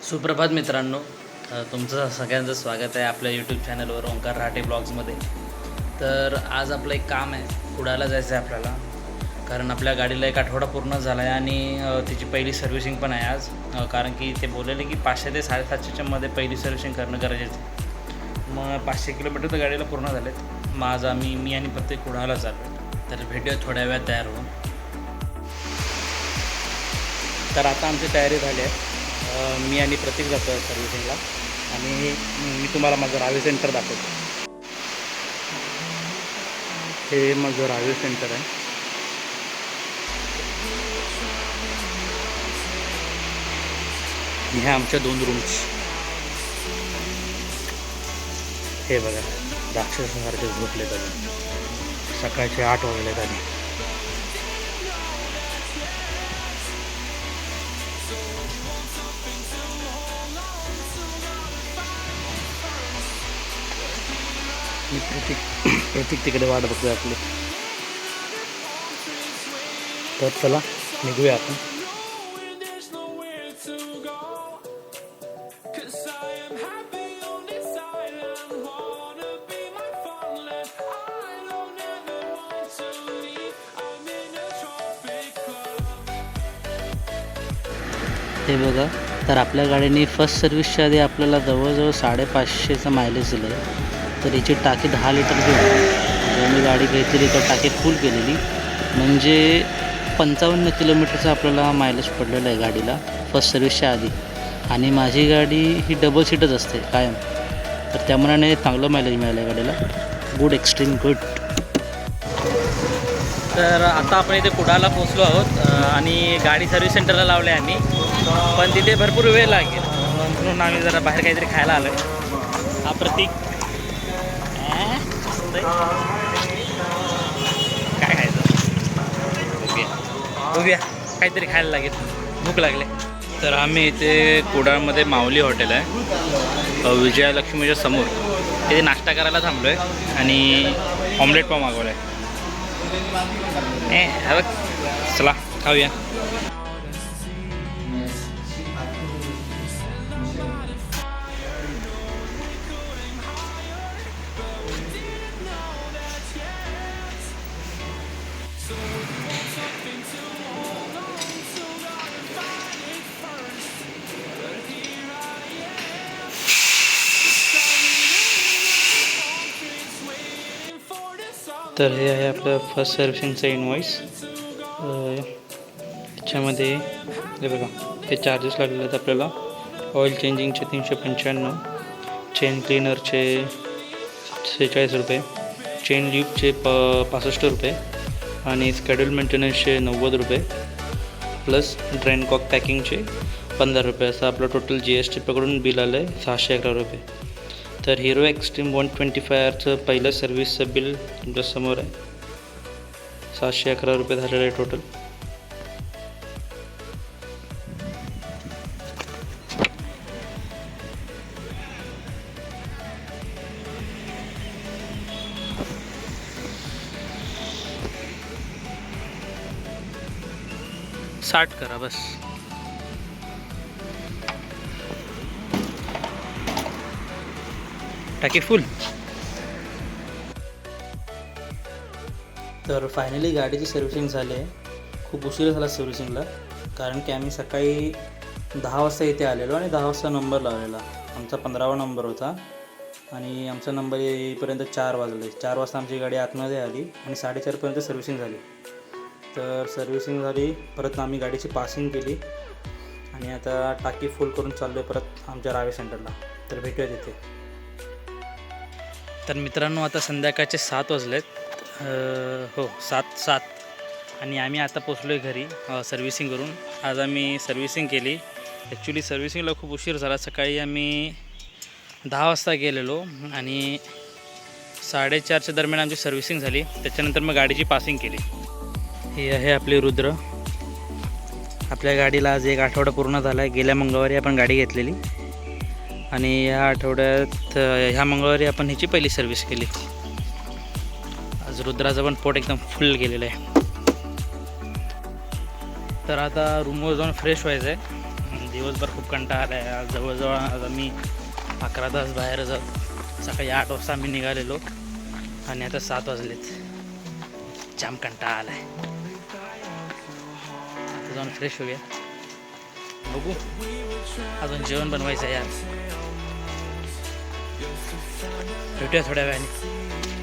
सुप्रभात मित्रांनो, तुमचं सगळ्यांचं स्वागत आहे आपल्या यूट्यूब चॅनलवर ओंकार रहाटे ब्लॉग्समध्ये. तर आज आपलं एक काम आहे, कुडाळला जायचं आहे आपल्याला. कारण आपल्या गाडीला एक आठवडा पूर्ण झाला आहे आणि तिची पहिली सर्व्हिसिंग पण आहे आज. कारण की ते बोललेले की 500 ते 750च्या मध्ये पहिली सर्व्हिसिंग करणं गरजेचं आहे. मग 500 किलोमीटर तर गाडीला पूर्ण झालेत. मग आज मी आणि प्रत्येक कुडाळला चाललो. तर भेटूया थोड्या वेळात तयार होऊन. तर आता आमची तयारी झाली आहे. मी आणि प्रतीक जातो आहे सर्व्हिसिंगला आणि मी तुम्हाला माझं रावे सेंटर दाखवतो. हे माझं रावे सेंटर आहे. ह्या आमच्या 2 रूम्स. हे बघा, राक्षसासारखे झोपले अजून. सकाळचे 8 वाजलेत आधी. मी प्रतीक तिकडे वाट बघतोय आपली. तर चला निघूया आपण. हे बघा, तर आपल्या गाडीने फर्स्ट सर्व्हिसच्या आधी आपल्याला जवळजवळ 550चं मायलेज दिलं आहे. तर याची टाकी 10 लिटरची होती. जेव्हा मी गाडी घेतलेली तर टाकी फुल केलेली, म्हणजे 55 किलोमीटरचा आपल्याला मायलेज पडलेला आहे गाडीला फर्स्ट सर्व्हिसच्या आधी. आणि माझी गाडी ही डबल सीटच असते कायम, तर त्यामुळे चांगलं मायलेज मिळालं आहे गाडीला. Good, extreme good. तर आता आपण इथे कुडाळला पोचलो आहोत आणि गाडी सर्व्हिस सेंटरला लावले आहे आम्ही. पण तिथे भरपूर वेळ लागेल, म्हणून आम्ही जरा बाहेर काहीतरी खायला आलो आहे. हा प्रतीक काय खायचं, बघूया काहीतरी खायला लागेल, भूक लागले. तर आम्ही इथे कुडाळमध्ये माऊली हॉटेल आहे, विजयालक्ष्मीच्या समोर. तिथे नाश्ता करायला थांबलो आहे आणि ऑमलेट पाव मागवला आहे. बघ, चला खाऊया. तर हे आहे आपलं फर्स्ट सर्व्हिसिंगचं इनवॉइस. त्याच्यामध्ये हे बघा, हे चार्जेस लागलेले आहेत आपल्याला. ऑइल चेंजिंगचे 395, चेन क्लीनरचे 46 रुपये, चेन ल्यूबचे 65 रुपये आणि स्केड्यूल मेंटेनन्सचे 90 रुपये, प्लस ड्रेन कॉक पॅकिंगचे 15 रुपये. असं आपलं टोटल GST पकडून बिल आलं आहे 611 रुपये. तर हिरो एक्स्ट्रीम 125Rचं पहिलं सर्व्हिसचं बिल तुमच्या समोर आहे. 711 रुपये झालेलं आहे टोटल. स्टार्ट करा बस. टाकी फुल. तर फायनली गाडीची सर्व्हिसिंग झाली आहे. खूप उशीर झाला सर्व्हिसिंगला, कारण की आम्ही सकाळी 10 वाजता इथे आलेलो आणि 10 वाजता नंबर लावलेला. आमचा 15वा नंबर होता आणि आमचा नंबर येईपर्यंत 4 वाजले. 4 वाजता आमची गाडी आतमध्ये आली आणि 4:30पर्यंत सर्व्हिसिंग झाली. तर सर्व्हिसिंग झाली, परत आम्ही गाडीची पासिंग केली आणि आता टाकी फुल करून चाललो आहे परत आमच्या रावे सेंटरला. तर भेटूया तिथे. तर मित्रांनो, आता संध्याकाळचे 7 वाजलेत. हो, 7 आणि आम्ही आता पोचलो आहे घरी सर्व्हिसिंग करून. आज आम्ही सर्व्हिसिंग केली. ॲक्च्युली सर्व्हिसिंगला खूप उशीर झाला. सकाळी आम्ही 10 वाजता गेलेलो आणि 4:30च्या दरम्यान आमची सर्व्हिसिंग झाली. त्याच्यानंतर मग गाडीची पासिंग केली. हे आहे आपले रुद्र. आपल्या गाडीला आज 1 आठवडा पूर्ण झाला आहे. गेल्या मंगळवारी आपण गाडी घेतलेली आणि ह्या आठवड्यात ह्या मंगळवारी आपण ह्याची पहिली सर्व्हिस केली. आज रुद्राचं पण पोट एकदम फुल गेलेलं आहे. तर आता रूमवर जाऊन फ्रेश व्हायचं आहे. दिवसभर खूप कंटाळा आला आहे. आज जवळजवळ आज आम्ही 11 तास बाहेर जाऊ. सकाळी 8 वाजता आम्ही निघालेलो आणि आता 7 वाजलेत. जाम कंटाळा आला आहे. आता जाऊन फ्रेश होऊया. बघू अजून जेवण बनवायचं आहे यार. भेटूया थोड्या वेळाने.